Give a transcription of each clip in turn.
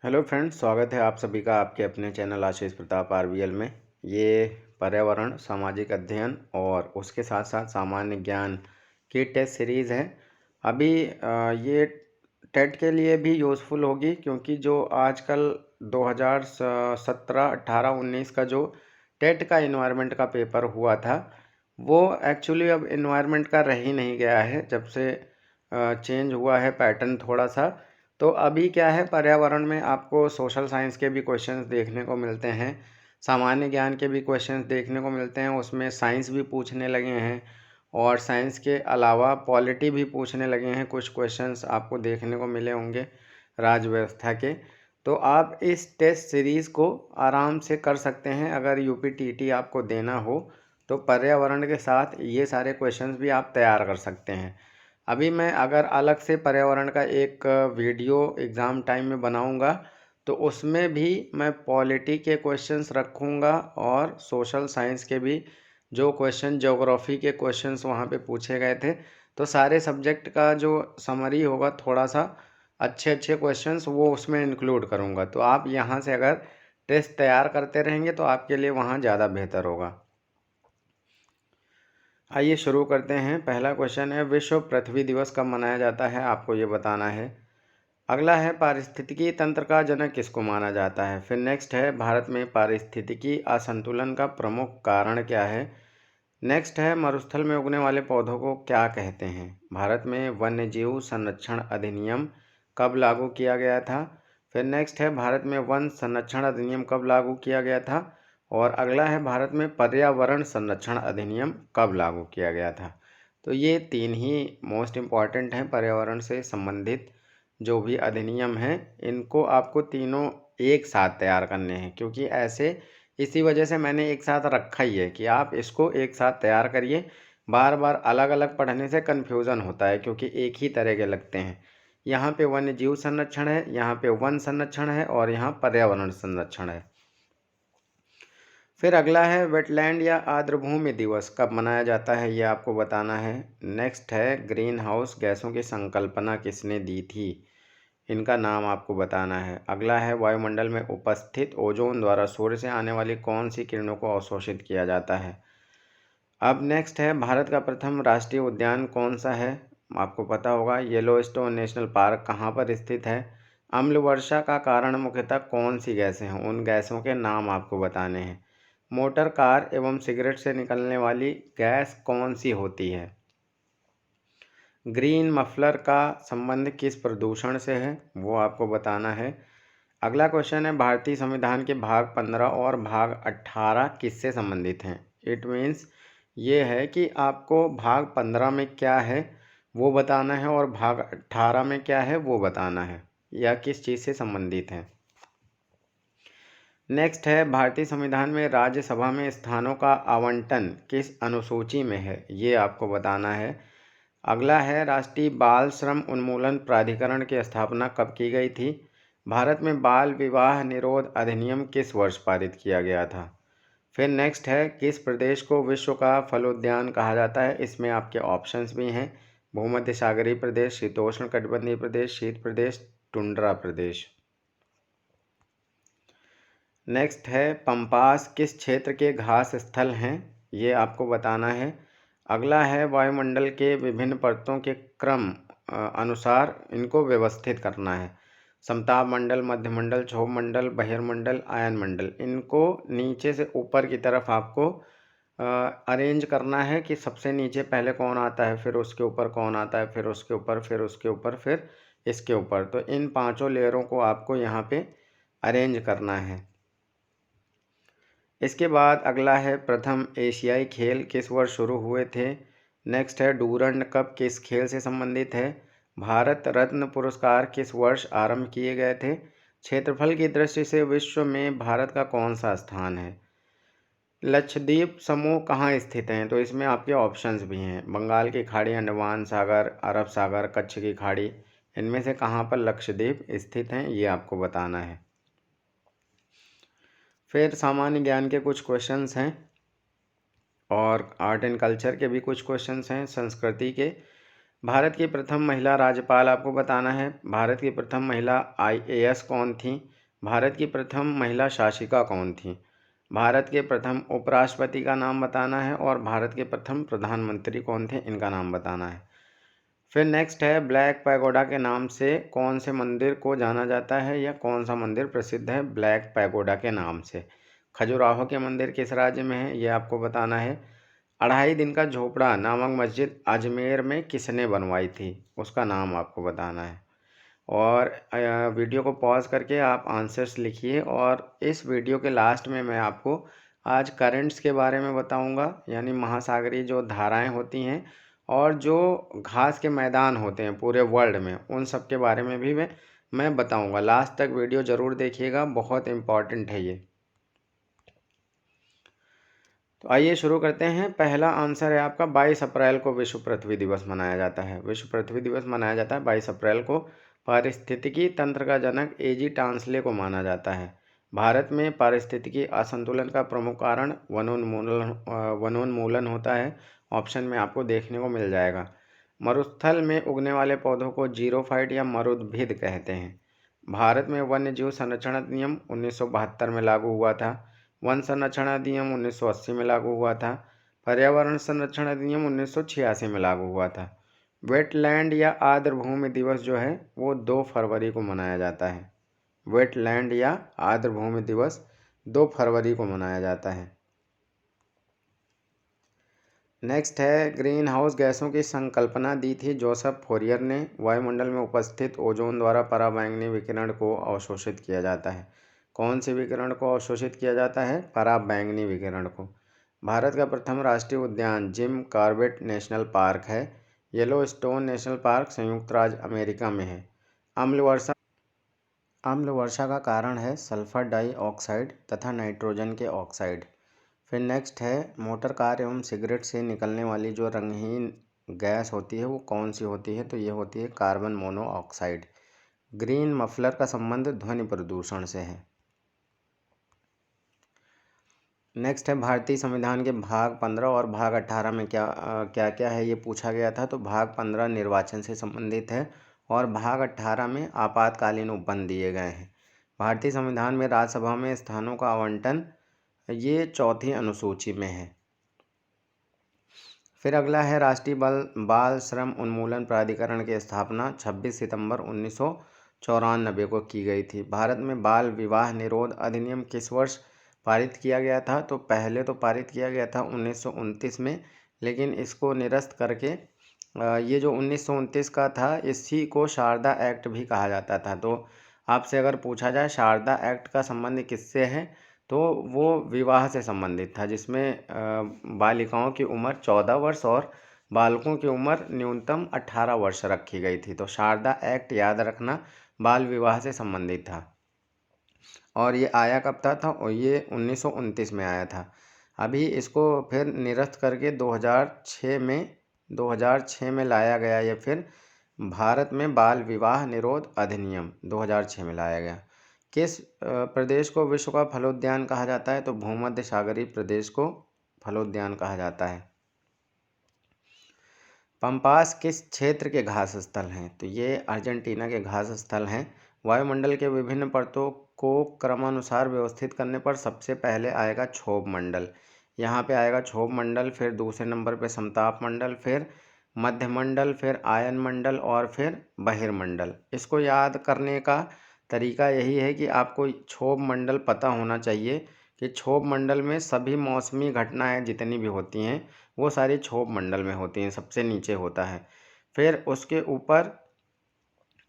Hello friends, स्वागत है आप सभी का आपके अपने चैनल आशीष प्रताप आरवीएल में। ये पर्यावरण, सामाजिक अध्ययन और उसके साथ साथ सामान्य ज्ञान की टेस्ट सीरीज़ है। अभी ये टेट के लिए भी यूज़फुल होगी, क्योंकि जो आजकल 2017, 18, 19 का जो टेट का इन्वायरमेंट का पेपर हुआ था, वो एक्चुअली अब इन्वायरमेंट का रह ही नहीं गया है। जब से चेंज हुआ है पैटर्न थोड़ा सा, तो अभी क्या है, पर्यावरण में आपको सोशल साइंस के भी क्वेश्चंस देखने को मिलते हैं, सामान्य ज्ञान के भी क्वेश्चंस देखने को मिलते हैं। उसमें साइंस भी पूछने लगे हैं और साइंस के अलावा पॉलिटी भी पूछने लगे हैं। कुछ क्वेश्चंस आपको देखने को मिले होंगे राज्य व्यवस्था के। तो आप इस टेस्ट सीरीज़ को आराम से कर सकते हैं। अगर यूपीटीटी आपको देना हो तो पर्यावरण के साथ ये सारे क्वेश्चंस भी आप तैयार कर सकते हैं। अभी मैं अगर अलग से पर्यावरण का एक वीडियो एग्ज़ाम टाइम में बनाऊंगा, तो उसमें भी मैं पॉलिटी के क्वेश्चंस रखूंगा और सोशल साइंस के भी जो क्वेश्चन, ज्योग्राफी के क्वेश्चंस वहाँ पे पूछे गए थे। तो सारे सब्जेक्ट का जो समरी होगा, थोड़ा सा अच्छे अच्छे क्वेश्चंस वो उसमें इंक्लूड करूँगा। तो आप यहाँ से अगर टेस्ट तैयार करते रहेंगे तो आपके लिए वहाँ ज़्यादा बेहतर होगा। आइए शुरू करते हैं। पहला क्वेश्चन है, विश्व पृथ्वी दिवस कब मनाया जाता है? आपको ये बताना है। अगला है, पारिस्थितिकी तंत्र का जनक किसको माना जाता है? फिर नेक्स्ट है, भारत में पारिस्थितिकी असंतुलन का प्रमुख कारण क्या है? नेक्स्ट है, मरुस्थल में उगने वाले पौधों को क्या कहते हैं? भारत में वन्य जीव संरक्षण अधिनियम कब लागू किया गया था? फिर नेक्स्ट है, भारत में वन संरक्षण अधिनियम कब लागू किया गया था? और अगला है, भारत में पर्यावरण संरक्षण अधिनियम कब लागू किया गया था? तो ये तीन ही मोस्ट इम्पॉर्टेंट हैं पर्यावरण से संबंधित जो भी अधिनियम हैं। इनको आपको तीनों एक साथ तैयार करने हैं, क्योंकि ऐसे इसी वजह से मैंने एक साथ रखा ही है कि आप इसको एक साथ तैयार करिए। बार बार अलग अलग पढ़ने से कन्फ्यूज़न होता है, क्योंकि एक ही तरह के लगते हैं। यहाँ पे वन्य जीव संरक्षण है, यहाँ पे वन संरक्षण है और यहाँ पर्यावरण संरक्षण है। फिर अगला है, वेटलैंड या आर्द्रभूमि दिवस कब मनाया जाता है? ये आपको बताना है। नेक्स्ट है, ग्रीन हाउस गैसों की संकल्पना किसने दी थी? इनका नाम आपको बताना है। अगला है, वायुमंडल में उपस्थित ओजोन द्वारा सूर्य से आने वाली कौन सी किरणों को अवशोषित किया जाता है? अब नेक्स्ट है, भारत का प्रथम राष्ट्रीय उद्यान कौन सा है? आपको पता होगा, येलोस्टोन नेशनल पार्क कहाँ पर स्थित है? अम्ल वर्षा का कारण मुख्यतः कौन सी गैसें हैं? उन गैसों के नाम आपको बताने हैं। मोटर कार एवं सिगरेट से निकलने वाली गैस कौन सी होती है? ग्रीन मफलर का संबंध किस प्रदूषण से है? वो आपको बताना है। अगला क्वेश्चन है, भारतीय संविधान के भाग 15 और भाग 18 किससे संबंधित हैं? इट मीन्स ये है कि आपको भाग 15 में क्या है वो बताना है और भाग 18 में क्या है वो बताना है, या किस चीज़ से संबंधित है। नेक्स्ट है, भारतीय संविधान में राज्यसभा में स्थानों का आवंटन किस अनुसूची में है? ये आपको बताना है। अगला है, राष्ट्रीय बाल श्रम उन्मूलन प्राधिकरण की स्थापना कब की गई थी? भारत में बाल विवाह निरोध अधिनियम किस वर्ष पारित किया गया था? फिर नेक्स्ट है, किस प्रदेश को विश्व का फलोद्यान कहा जाता है? इसमें आपके ऑप्शंस भी हैं, भूमध्य सागरीय प्रदेश, शीतोष्ण कटिबंधीय प्रदेश, शीत प्रदेश, टुंड्रा प्रदेश। नेक्स्ट है, पंपास किस क्षेत्र के घास स्थल हैं? ये आपको बताना है। अगला है, वायुमंडल के विभिन्न परतों के क्रम अनुसार इनको व्यवस्थित करना है। समताप मंडल, मध्यमंडल, क्षोभमंडल, बहिर्मंडल, आयनमंडल। इनको नीचे से ऊपर की तरफ आपको अरेंज करना है कि सबसे नीचे पहले कौन आता है, फिर उसके ऊपर कौन आता है, फिर उसके ऊपर, फिर उसके ऊपर, फिर इसके ऊपर। तो इन पांचों लेयरों को आपको यहाँ पे अरेंज करना है। इसके बाद अगला है, प्रथम एशियाई खेल किस वर्ष शुरू हुए थे? नेक्स्ट है, डूरंड कप किस खेल से संबंधित है? भारत रत्न पुरस्कार किस वर्ष आरंभ किए गए थे? क्षेत्रफल की दृष्टि से विश्व में भारत का कौन सा स्थान है? लक्षद्वीप समूह कहाँ स्थित हैं? तो इसमें आपके ऑप्शंस भी हैं, बंगाल की खाड़ी, अंडमान सागर, अरब सागर, कच्छ की खाड़ी। इनमें से कहाँ पर लक्षद्वीप स्थित हैं ये आपको बताना है। फिर सामान्य ज्ञान के कुछ क्वेश्चंस हैं और आर्ट एंड कल्चर के भी कुछ क्वेश्चंस हैं, संस्कृति के। भारत की प्रथम महिला राज्यपाल आपको बताना है। भारत की प्रथम महिला IAS कौन थी? भारत की प्रथम महिला शासिका कौन थी? भारत के प्रथम उपराष्ट्रपति का नाम बताना है और भारत के प्रथम प्रधानमंत्री कौन थे, इनका नाम बताना है। फिर नेक्स्ट है, ब्लैक पैगोडा के नाम से कौन से मंदिर को जाना जाता है या कौन सा मंदिर प्रसिद्ध है ब्लैक पैगोडा के नाम से? खजुराहो के मंदिर किस राज्य में है, ये आपको बताना है। 2.5 दिन का झोपड़ा नामक मस्जिद अजमेर में किसने बनवाई थी, उसका नाम आपको बताना है। और वीडियो को पॉज करके आप आंसर्स लिखिए। और इस वीडियो के लास्ट में मैं आपको आज करंट्स के बारे में बताऊंगा, यानी महासागरीय जो धाराएं होती हैं और जो घास के मैदान होते हैं पूरे वर्ल्ड में, उन सब के बारे में भी मैं बताऊंगा। लास्ट तक वीडियो ज़रूर देखिएगा, बहुत इम्पॉर्टेंट है ये। तो आइए शुरू करते हैं। पहला आंसर है आपका 22 अप्रैल को विश्व पृथ्वी दिवस मनाया जाता है। विश्व पृथ्वी दिवस मनाया जाता है 22 अप्रैल को। पारिस्थितिकी तंत्र का जनक एजी टांसले को माना जाता है। भारत में पारिस्थितिकी असंतुलन का प्रमुख कारण वनोन्मूलन होता है। ऑप्शन में आपको देखने को मिल जाएगा। मरुस्थल में उगने वाले पौधों को जीरोफाइट या मरुद्भिद कहते हैं। भारत में वन्य जीव संरक्षण अधिनियम 1972 में लागू हुआ था। वन संरक्षण अधिनियम 1980 में लागू हुआ था। पर्यावरण संरक्षण अधिनियम 1986 में लागू हुआ था। वेटलैंड या आर्द्रभूमि दिवस जो है वो 2 फरवरी को मनाया जाता है। वेटलैंड या आर्द्रभूमि दिवस 2 फरवरी को मनाया जाता है। नेक्स्ट है, ग्रीन हाउस गैसों की संकल्पना दी थी जोसेफ फोरियर ने। वायुमंडल में उपस्थित ओजोन द्वारा पराबैंगनी विकिरण को अवशोषित किया जाता है। कौन से विकिरण को अवशोषित किया जाता है? पराबैंगनी विकिरण को। भारत का प्रथम राष्ट्रीय उद्यान जिम कॉर्बेट नेशनल पार्क है। येलोस्टोन नेशनल पार्क संयुक्त राज्य अमेरिका में है। अम्ल वर्षा का कारण है सल्फर डाइऑक्साइड तथा नाइट्रोजन के ऑक्साइड। फिर नेक्स्ट है, मोटर कार एवं सिगरेट से निकलने वाली जो रंगहीन गैस होती है वो कौन सी होती है? तो ये होती है कार्बन मोनोऑक्साइड। ग्रीन मफलर का संबंध ध्वनि प्रदूषण से है। नेक्स्ट है, भारतीय संविधान के भाग 15 और भाग 18 में क्या क्या है ये पूछा गया था। तो भाग 15 निर्वाचन से संबंधित है और भाग 18 में आपातकालीन उपबंध दिए गए हैं। भारतीय संविधान में राज्यसभा में स्थानों का आवंटन ये 4थी अनुसूची में है। फिर अगला है, राष्ट्रीय बाल श्रम उन्मूलन प्राधिकरण की स्थापना 26 सितंबर 1994 को की गई थी। भारत में बाल विवाह निरोध अधिनियम किस वर्ष पारित किया गया था? तो पहले तो पारित किया गया था 1929 में, लेकिन इसको निरस्त करके ये जो 1929 का था इसी को शारदा एक्ट भी कहा जाता था। तो आपसे अगर पूछा जाए शारदा एक्ट का संबंध किससे है, तो वो विवाह से संबंधित था, जिसमें बालिकाओं की उम्र 14 वर्ष और बालकों की उम्र न्यूनतम 18 वर्ष रखी गई थी। तो शारदा एक्ट याद रखना बाल विवाह से संबंधित था। और ये आया कब था? और ये 1929 में आया था। अभी इसको फिर निरस्त करके 2006 में लाया गया। या फिर भारत में बाल विवाह निरोध अधिनियम 2006 में लाया गया। किस प्रदेश को विश्व का फलोद्यान कहा जाता है? तो भूमध्य सागरीय प्रदेश को फलोद्यान कहा जाता है। पंपास किस क्षेत्र के घास स्थल हैं? तो ये अर्जेंटीना के घास स्थल हैं। वायुमंडल के विभिन्न परतों को क्रमानुसार व्यवस्थित करने पर सबसे पहले आएगा क्षोभ मंडल। यहाँ पे आएगा क्षोभ मंडल, फिर दूसरे नंबर पे समताप मंडल, फिर मध्यमंडल, फिर आयन मंडल और फिर बहिर्मंडल। इसको याद करने का तरीका यही है कि आपको क्षोभ मंडल पता होना चाहिए कि क्षोभ मंडल में सभी मौसमी घटनाएं जितनी भी होती हैं वो सारी क्षोभ मंडल में होती हैं, सबसे नीचे होता है। फिर उसके ऊपर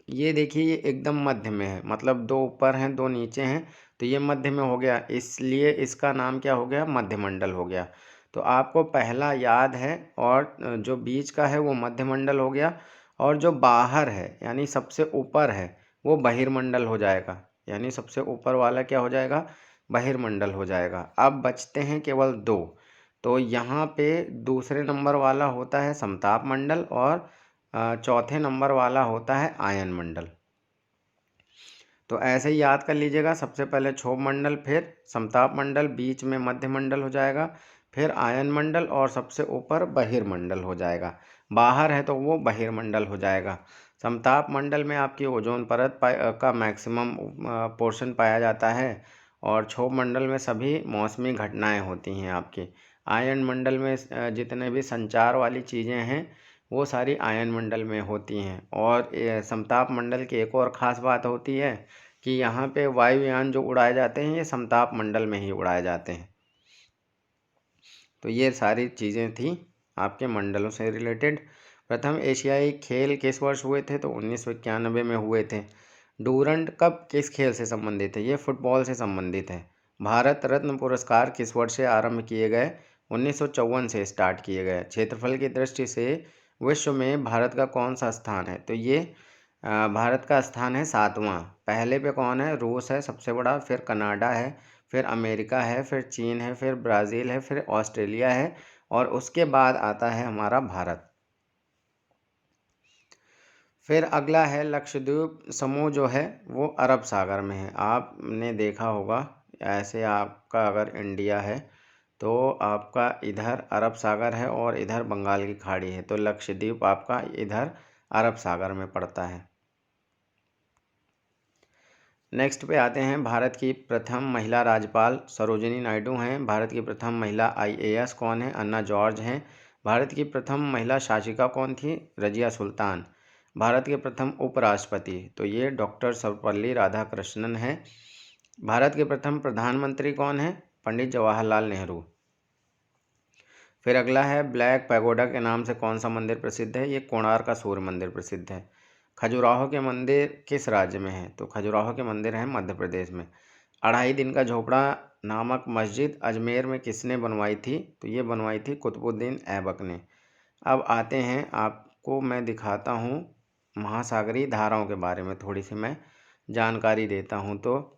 ये देखिए, ये एकदम मध्य में है, मतलब 2 ऊपर हैं 2 नीचे हैं, तो ये मध्य में हो गया, इसलिए इसका नाम क्या हो गया? मध्यमंडल हो गया। तो आपको पहला याद है, और जो बीच का है वो मध्यमंडल हो गया, और जो बाहर है यानी सबसे ऊपर है वो बहिर्मंडल हो जाएगा। यानी सबसे ऊपर वाला क्या हो जाएगा? बहिर्मंडल हो जाएगा। अब बचते हैं केवल 2। तो यहाँ पे दूसरे नंबर वाला होता है समताप मंडल और चौथे नंबर वाला होता है आयन मंडल। तो ऐसे ही याद कर लीजिएगा, सबसे पहले क्षोभ मंडल, फिर समताप मंडल, बीच में मध्य मंडल हो जाएगा, फिर आयन मंडल और सबसे ऊपर बहिर्मंडल हो जाएगा। बाहर है तो वो बहिर्मंडल हो जाएगा। समताप मंडल में आपकी ओजोन परत का मैक्सिमम पोर्शन पाया जाता है और क्षोभ मंडल में सभी मौसमी घटनाएं होती हैं आपकी। आयन मंडल में जितने भी संचार वाली चीज़ें हैं वो सारी आयन मंडल में होती हैं। और समताप मंडल की एक और ख़ास बात होती है कि यहाँ पे वायुयान जो उड़ाए जाते हैं ये समताप मंडल में ही उड़ाए जाते हैं। तो ये सारी चीज़ें थी आपके मंडलों से रिलेटेड। प्रथम एशियाई खेल किस वर्ष हुए थे? तो 1991 में हुए थे। डूरंड कप किस खेल से संबंधित है? ये फुटबॉल से संबंधित है। भारत रत्न पुरस्कार किस वर्ष से आरंभ किए गए? 1954 से स्टार्ट किए गए। क्षेत्रफल की दृष्टि से विश्व में भारत का कौन सा स्थान है? तो ये भारत का स्थान है 7वां। पहले पे कौन है? रूस है सबसे बड़ा, फिर कनाडा है, फिर अमेरिका है, फिर चीन है, फिर ब्राज़ील है, फिर ऑस्ट्रेलिया है और उसके बाद आता है हमारा भारत। फिर अगला है लक्षद्वीप समूह जो है वो अरब सागर में है। आपने देखा होगा ऐसे आपका अगर इंडिया है तो आपका इधर अरब सागर है और इधर बंगाल की खाड़ी है, तो लक्षद्वीप आपका इधर अरब सागर में पड़ता है। नेक्स्ट पे आते हैं, भारत की प्रथम महिला राज्यपाल सरोजिनी नायडू हैं। भारत की प्रथम महिला IAS कौन है? अन्ना जॉर्ज हैं। भारत की प्रथम महिला शासिका कौन थी? रजिया सुल्तान। भारत के प्रथम उपराष्ट्रपति तो ये डॉक्टर सर्वपल्ली राधाकृष्णन हैं। भारत के प्रथम प्रधानमंत्री कौन है? पंडित जवाहरलाल नेहरू। फिर अगला है, ब्लैक पैगोडा के नाम से कौन सा मंदिर प्रसिद्ध है? ये कोणार्क का सूर्य मंदिर प्रसिद्ध है। खजुराहो के मंदिर किस राज्य में है? तो खजुराहो के मंदिर हैं मध्य प्रदेश में। 2.5 दिन का झोपड़ा नामक मस्जिद अजमेर में किसने बनवाई थी? तो ये बनवाई थी कुतुबुद्दीन ऐबक ने। अब आते हैं, आपको मैं दिखाता हूँ महासागरीय धाराओं के बारे में थोड़ी सी मैं जानकारी देता हूँ, तो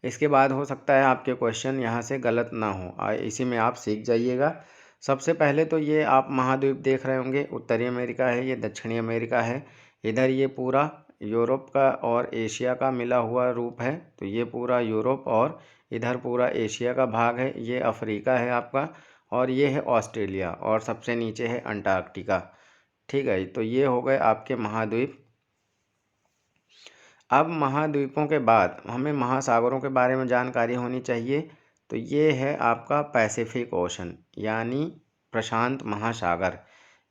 इसके बाद हो सकता है आपके क्वेश्चन यहाँ से गलत ना हो, इसी में आप सीख जाइएगा। सबसे पहले तो ये आप महाद्वीप देख रहे होंगे, उत्तरी अमेरिका है, ये दक्षिणी अमेरिका है, इधर ये पूरा यूरोप का और एशिया का मिला हुआ रूप है, तो ये पूरा यूरोप और इधर पूरा एशिया का भाग है, ये अफ्रीका है आपका, और ये है ऑस्ट्रेलिया, और सबसे नीचे है अंटार्कटिका। ठीक है, तो ये हो गए आपके महाद्वीप। अब महाद्वीपों के बाद हमें महासागरों के बारे में जानकारी होनी चाहिए, तो ये है आपका पैसिफिक ओशन यानी प्रशांत महासागर।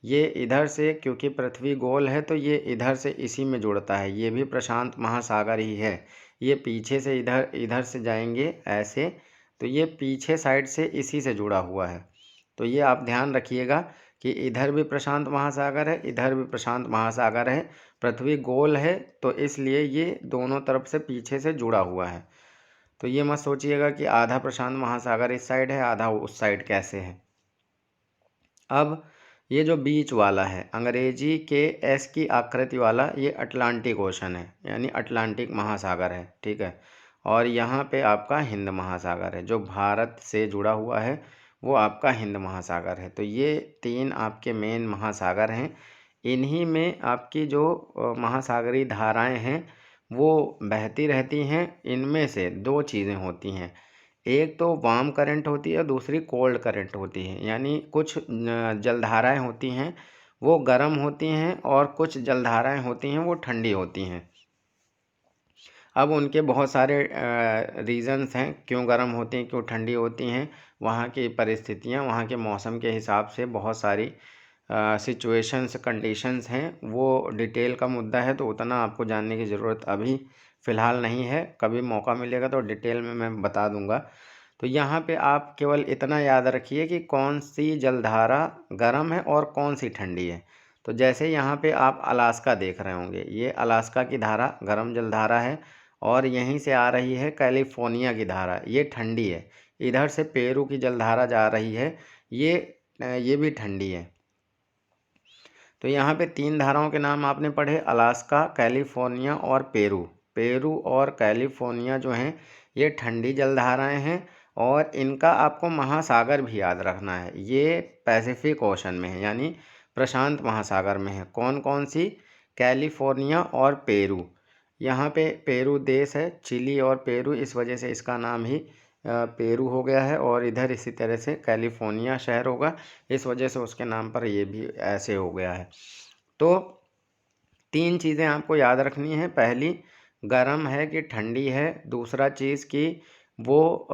ये इधर से, क्योंकि पृथ्वी गोल है तो ये इधर से इसी में जुड़ता है, ये भी प्रशांत महासागर ही है। ये पीछे से इधर से जाएंगे ऐसे, तो ये पीछे साइड से इसी से जुड़ा हुआ है। तो ये आप ध्यान रखिएगा कि इधर भी प्रशांत महासागर है, इधर भी प्रशांत महासागर है। पृथ्वी गोल है तो इसलिए ये दोनों तरफ से पीछे से जुड़ा हुआ है। तो ये मत सोचिएगा कि आधा प्रशांत महासागर इस साइड है आधा उस साइड, कैसे है। अब ये जो बीच वाला है, अंग्रेजी के एस की आकृति वाला, ये अटलांटिक ओशन है यानी अटलांटिक महासागर है। ठीक है, और यहाँ पे आपका हिंद महासागर है, जो भारत से जुड़ा हुआ है वो आपका हिंद महासागर है। तो ये 3 आपके मेन महासागर हैं। इन्हीं में आपकी जो महासागरीय धाराएं हैं वो बहती रहती हैं। इनमें से 2 चीज़ें होती हैं, एक तो वार्म करंट होती है, दूसरी कोल्ड करंट होती है। यानी कुछ जलधाराएं होती हैं वो गर्म होती हैं और कुछ जलधाराएं होती हैं वो ठंडी होती हैं। अब उनके बहुत सारे रीज़न्स हैं क्यों गर्म होती हैं क्यों ठंडी होती हैं, वहाँ की परिस्थितियाँ, वहाँ के मौसम के हिसाब से बहुत सारी सिचुएशंस कंडीशंस हैं। वो डिटेल का मुद्दा है तो उतना आपको जानने की ज़रूरत अभी फ़िलहाल नहीं है, कभी मौका मिलेगा तो डिटेल में मैं बता दूंगा। तो यहाँ पे आप केवल इतना याद रखिए कि कौन सी जलधारा गर्म है और कौन सी ठंडी है। तो जैसे यहाँ पे आप अलास्का देख रहे होंगे, ये अलास्का की धारा गर्म जलधारा है और यहीं से आ रही है कैलिफोर्निया की धारा, ये ठंडी है। इधर से पेरू की जलधारा जा रही है, ये भी ठंडी है। तो यहाँ पे 3 धाराओं के नाम आपने पढ़े, अलास्का, कैलिफोर्निया और पेरू। पेरू और कैलिफोर्निया जो हैं ये ठंडी जलधाराएं हैं और इनका आपको महासागर भी याद रखना है। ये पैसिफिक ओशन में है यानी प्रशांत महासागर में है। कौन कौन सी? कैलिफोर्निया और पेरू। यहाँ पे पेरू देश है, चिली और पेरू इस वजह से इसका नाम ही पेरू हो गया है, और इधर इसी तरह से कैलिफोर्निया शहर होगा, इस वजह से उसके नाम पर ये भी ऐसे हो गया है। तो 3 चीज़ें आपको याद रखनी है। पहली गर्म है कि ठंडी है, दूसरा चीज़ कि वो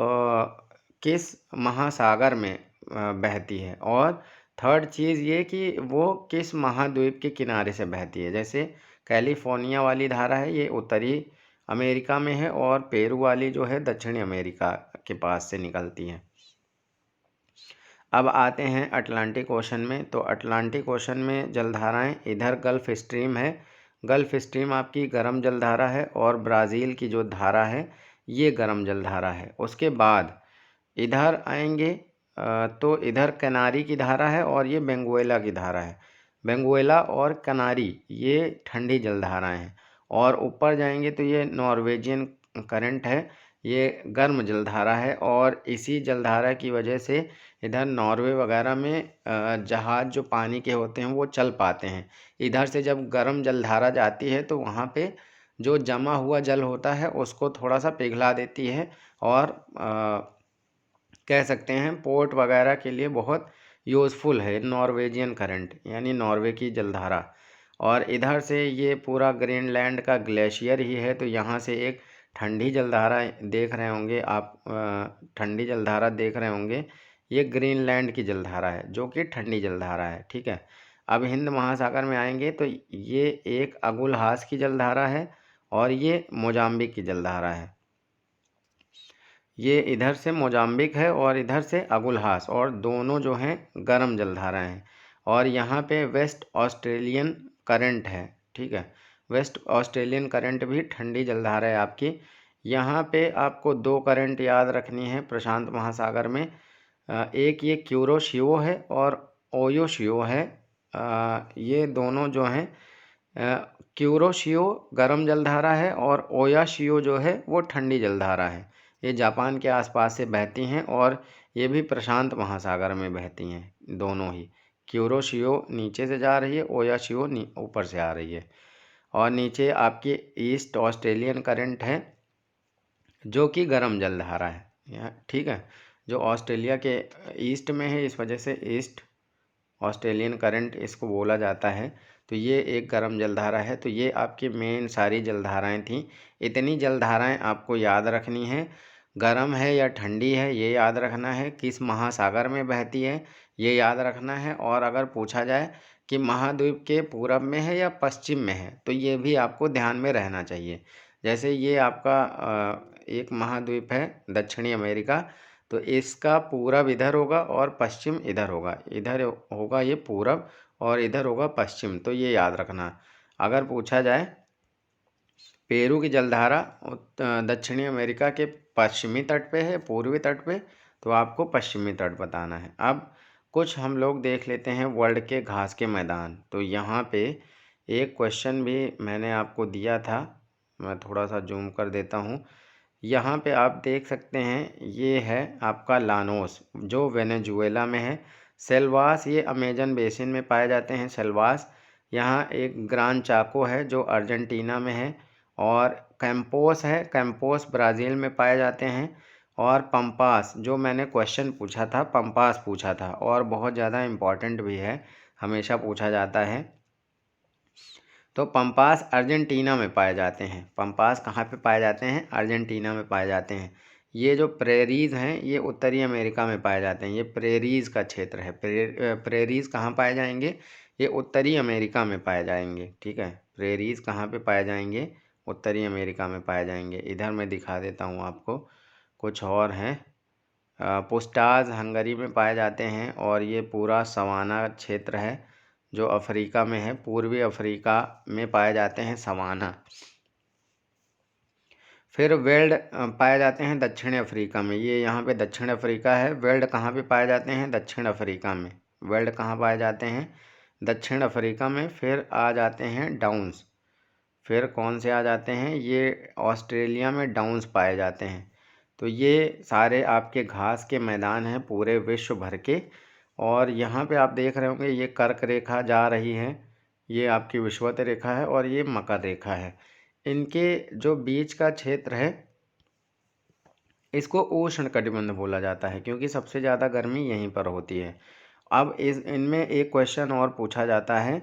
किस महासागर में बहती है, और थर्ड चीज़ ये कि वो किस महाद्वीप के किनारे से बहती है। जैसे कैलिफोर्निया वाली धारा है, ये उत्तरी अमेरिका में है, और पेरू वाली जो है दक्षिणी अमेरिका के पास से निकलती है। अब आते हैं अटलांटिक ओशन में। तो अटलांटिक ओशन में जलधाराएं, इधर गल्फ़ स्ट्रीम है, गल्फ़ स्ट्रीम आपकी गर्म जलधारा है, और ब्राज़ील की जो धारा है ये गर्म जलधारा है। उसके बाद इधर आएंगे तो इधर कनारी की धारा है, और ये बेंगुएला की धारा है। बेंगुएला और कनारी ये ठंडी जलधाराएं हैं। और ऊपर जाएंगे तो ये नॉर्वेजियन करंट है, ये गर्म जलधारा है, और इसी जलधारा की वजह से इधर नॉर्वे वगैरह में जहाज़ जो पानी के होते हैं वो चल पाते हैं। इधर से जब गर्म जलधारा जाती है तो वहाँ पे जो जमा हुआ जल होता है उसको थोड़ा सा पिघला देती है, और कह सकते हैं पोर्ट वगैरह के लिए बहुत यूज़फुल है नॉर्वेजियन करंट, यानी नॉर्वे की जलधारा। और इधर से ये पूरा ग्रीनलैंड का ग्लेशियर ही है, तो यहाँ से एक ठंडी जलधारा देख रहे होंगे आप, ठंडी जलधारा देख रहे होंगे, ये ग्रीनलैंड की जलधारा है जो कि ठंडी जलधारा है। ठीक है, अब हिंद महासागर में आएंगे तो ये एक अगुलहास की जलधारा है, और ये मोजाम्बिक की जलधारा है। ये इधर से मोजाम्बिक है और इधर से अगुलहास, और दोनों जो हैं गर्म जलधाराएं हैं। और यहाँ पे वेस्ट ऑस्ट्रेलियन करंट है। ठीक है, वेस्ट ऑस्ट्रेलियन करंट भी ठंडी जलधारा है आपकी। यहाँ पे आपको 2 करंट याद रखनी है प्रशांत महासागर में। एक ये क्यूरोशियो है और ओयोशियो है। ये दोनों जो हैं, क्यूरोशियो गर्म जलधारा है, और ओयाशियो जो है वो ठंडी जलधारा है। ये जापान के आसपास से बहती हैं, और ये भी प्रशांत महासागर में बहती हैं दोनों ही। क्यूरोशियो नीचे से जा रही है, ओयाशियो ऊपर से आ रही है। और नीचे आपकी ईस्ट ऑस्ट्रेलियन करंट है जो कि गर्म जलधारा है। ठीक है, जो ऑस्ट्रेलिया के ईस्ट में है, इस वजह से ईस्ट ऑस्ट्रेलियन करंट इसको बोला जाता है। तो ये एक गर्म जलधारा है। तो ये आपकी मेन सारी जलधाराएं थीं। इतनी जलधाराएं आपको याद रखनी है। गर्म है या ठंडी है ये याद रखना है, किस महासागर में बहती है ये याद रखना है, और अगर पूछा जाए कि महाद्वीप के पूरब में है या पश्चिम में है तो ये भी आपको ध्यान में रहना चाहिए। जैसे ये आपका एक महाद्वीप है दक्षिणी अमेरिका, तो इसका पूरब इधर होगा और पश्चिम इधर होगा, इधर होगा ये पूरब और इधर होगा पश्चिम, तो ये याद रखना। अगर पूछा जाए पेरू की जलधारा दक्षिणी अमेरिका के पश्चिमी तट पे है, पूर्वी तट पे, तो आपको पश्चिमी तट बताना है। अब कुछ हम लोग देख लेते हैं वर्ल्ड के घास के मैदान। तो यहाँ पे एक क्वेश्चन भी मैंने आपको दिया था, मैं थोड़ा सा जूम कर देता हूँ। यहाँ पे आप देख सकते हैं ये है आपका लानोस जो वेनेजुएला में है। सेल्वास ये अमेजन बेसिन में पाए जाते हैं सेल्वास। यहाँ एक ग्रान चाको है जो अर्जेंटीना में है, और कैंपोस है, कैंपोस ब्राज़ील में पाए जाते हैं। और पंपास जो मैंने क्वेश्चन पूछा था, पंपास पूछा था, और बहुत ज़्यादा इम्पॉर्टेंट भी है, हमेशा पूछा जाता है। तो पंपास अर्जेंटीना में पाए जाते हैं। पंपास कहाँ पे पाए जाते हैं? अर्जेंटीना में पाए जाते हैं। ये जो प्रेरीज़ हैं ये उत्तरी अमेरिका में पाए जाते हैं। ये प्रेरीज़ का क्षेत्र है। प्रेरीज़ कहाँ पाए जाएंगे? ये उत्तरी अमेरिका में पाए जाएंगे। ठीक है, प्रेरीज़ कहाँ पे पाए जाएंगे? उत्तरी अमेरिका में पाए जाएंगे। इधर मैं दिखा देता हूँ आपको, कुछ और हैं। पुस्टाज हंगरी में पाए जाते हैं, और ये पूरा सवाना क्षेत्र है जो अफ्रीका में है, पूर्वी अफ्रीका में पाए जाते हैं सवाना। फिर वेल्ड पाए जाते हैं दक्षिण अफ्रीका में। ये यहाँ पे दक्षिण अफ्रीका है। वेल्ड कहाँ पे पाए जाते हैं? दक्षिण अफ्रीका में। वेल्ड कहाँ पाए जाते हैं? दक्षिण अफ्रीका में। फिर आ जाते हैं डाउन्स। फिर कौन से आ जाते हैं? ये ऑस्ट्रेलिया में डाउन्स पाए जाते हैं। तो ये सारे आपके घास के मैदान हैं पूरे विश्व भर के। और यहाँ पे आप देख रहे होंगे ये कर्क रेखा जा रही है, ये आपकी विषुवत रेखा है, और ये मकर रेखा है। इनके जो बीच का क्षेत्र है इसको उष्णकटिबंध बोला जाता है क्योंकि सबसे ज़्यादा गर्मी यहीं पर होती है। अब इनमें एक क्वेश्चन और पूछा जाता है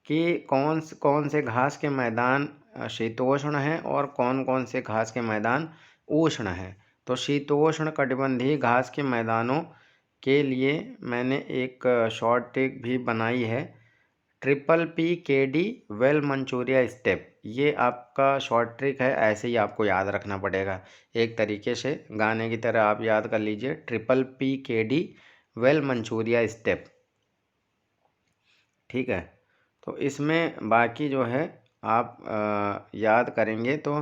कि कौन से घास के मैदान शीतोष्ण हैं और कौन कौन से घास के मैदान उष्ण हैं। तो शीतोष्ण कटिबंधीय घास के मैदानों के लिए मैंने एक शॉर्ट ट्रिक भी बनाई है, PPKD वेल मंचूरिया स्टेप। ये आपका शॉर्ट ट्रिक है, ऐसे ही आपको याद रखना पड़ेगा। एक तरीके से गाने की तरह आप याद कर लीजिए, PPKD वेल मंचूरिया स्टेप। ठीक है, तो इसमें बाकी जो है आप याद करेंगे तो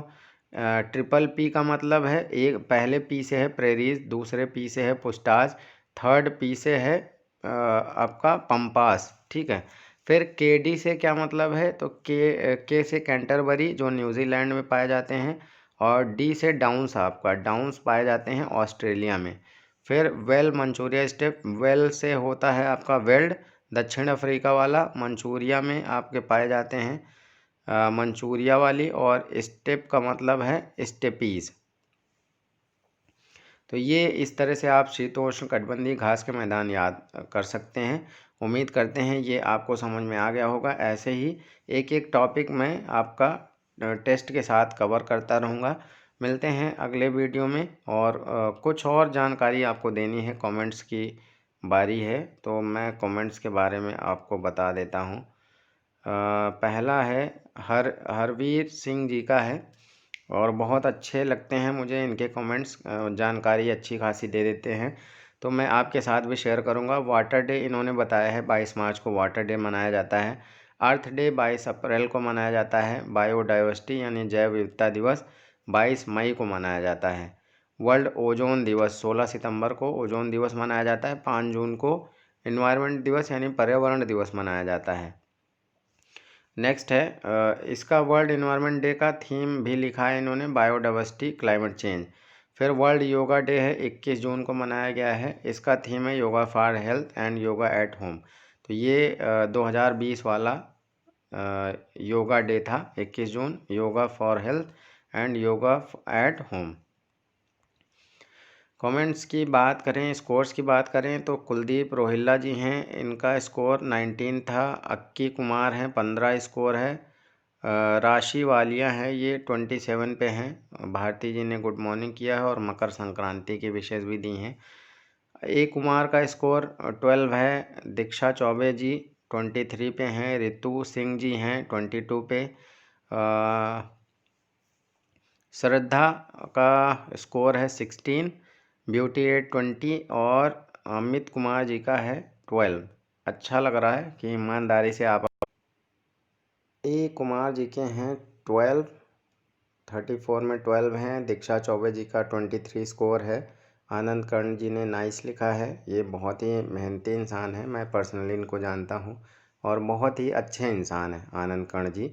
P का मतलब है, एक पहले P से है प्रेरीज, दूसरे P से है पुस्टाज, थर्ड P से है आपका पंपास। ठीक है, फिर KD से क्या मतलब है, तो के से कैंटरबरी जो न्यूजीलैंड में पाए जाते हैं, और डी से डाउन्स, आपका डाउन्स पाए जाते हैं ऑस्ट्रेलिया में। फिर वेल मंचूरिया स्टेप, वेल से होता है आपका वेल्ड, दक्षिण अफ्रीका वाला, मंचूरिया में आपके पाए जाते हैं मंचूरिया वाली, और स्टेप का मतलब है स्टेपीज। तो ये इस तरह से आप शीतोष्ण कटिबंधीय घास के मैदान याद कर सकते हैं। उम्मीद करते हैं ये आपको समझ में आ गया होगा। ऐसे ही एक एक टॉपिक मैं आपका टेस्ट के साथ कवर करता रहूँगा। मिलते हैं अगले वीडियो में, और कुछ और जानकारी आपको देनी है, कमेंट्स की बारी है, तो मैं कमेंट्स के बारे में आपको बता देता हूँ। पहला है हरवीर सिंह जी का है, और बहुत अच्छे लगते हैं मुझे इनके कमेंट्स, जानकारी अच्छी खासी दे देते हैं, तो मैं आपके साथ भी शेयर करूंगा। वाटर डे इन्होंने बताया है 22 मार्च को वाटर डे मनाया जाता है। अर्थ डे 22 अप्रैल को मनाया जाता है। बायोडाइवर्सिटी यानी जैव विविधता दिवस 22 मई को मनाया जाता है। वर्ल्ड ओजोन दिवस 16 सितंबर को ओजोन दिवस मनाया जाता है। 5 जून को इन्वायरमेंट दिवस यानी पर्यावरण दिवस मनाया जाता है। नेक्स्ट है इसका वर्ल्ड इन्वायरमेंट डे का थीम भी लिखा है इन्होंने, बायोडाइवर्सिटी क्लाइमेट चेंज। फिर वर्ल्ड योगा डे है, 21 जून को मनाया गया है। इसका थीम है yoga for health and yoga at home. तो ये 2020 वाला योगा डे था, 21 जून, yoga for health and yoga at home. Comments की बात करें, स्कोर्स की बात करें, तो कुलदीप रोहिल्ला जी हैं, इनका स्कोर 19 था। अक्की कुमार हैं, 15 स्कोर है। राशि वालिया हैं, ये 27 पे हैं। भारती जी ने गुड मॉर्निंग किया है और मकर संक्रांति की विशेष भी दी हैं। ए कुमार का स्कोर 12 है। दीक्षा चौबे जी 23 पे हैं। रितु सिंह जी हैं 22 पे। श्रद्धा का स्कोर है 16, ब्यूटी 820, और अमित कुमार जी का है 12। अच्छा लग रहा है कि ईमानदारी से आप। ए कुमार जी के हैं 12, 34 में 12 हैं। दीक्षा चौबे जी का 23 स्कोर है। आनंद कर्ण जी ने नाइस लिखा है, ये बहुत ही मेहनती इंसान है, मैं पर्सनली इनको जानता हूँ, और बहुत ही अच्छे इंसान हैं आनंद कर्ण जी।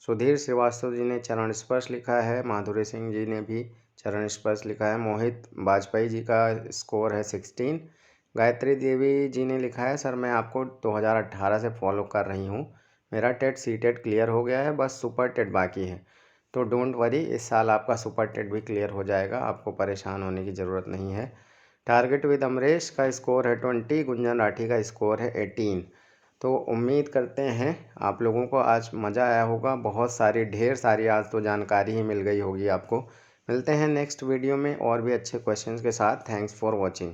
सुधीर श्रीवास्तव जी ने चरण स्पर्श लिखा है। माधुरी सिंह जी ने भी चरण स्पर्श लिखा है। मोहित वाजपेयी जी का स्कोर है 16। गायत्री देवी जी ने लिखा है, सर मैं आपको 2018 से फॉलो कर रही हूँ, मेरा टेट सीटेट क्लियर हो गया है, बस सुपर टेट बाकी है। तो डोंट वरी, इस साल आपका सुपर टेट भी क्लियर हो जाएगा, आपको परेशान होने की ज़रूरत नहीं है। टारगेट विद अमरेश का स्कोर है 20, गुंजन राठी का स्कोर है 18। तो उम्मीद करते हैं आप लोगों को आज मज़ा आया होगा, बहुत सारी ढेर सारी आज तो जानकारी ही मिल गई होगी आपको। मिलते हैं नेक्स्ट वीडियो में और भी अच्छे क्वेश्चंस के साथ। Thanks for watching.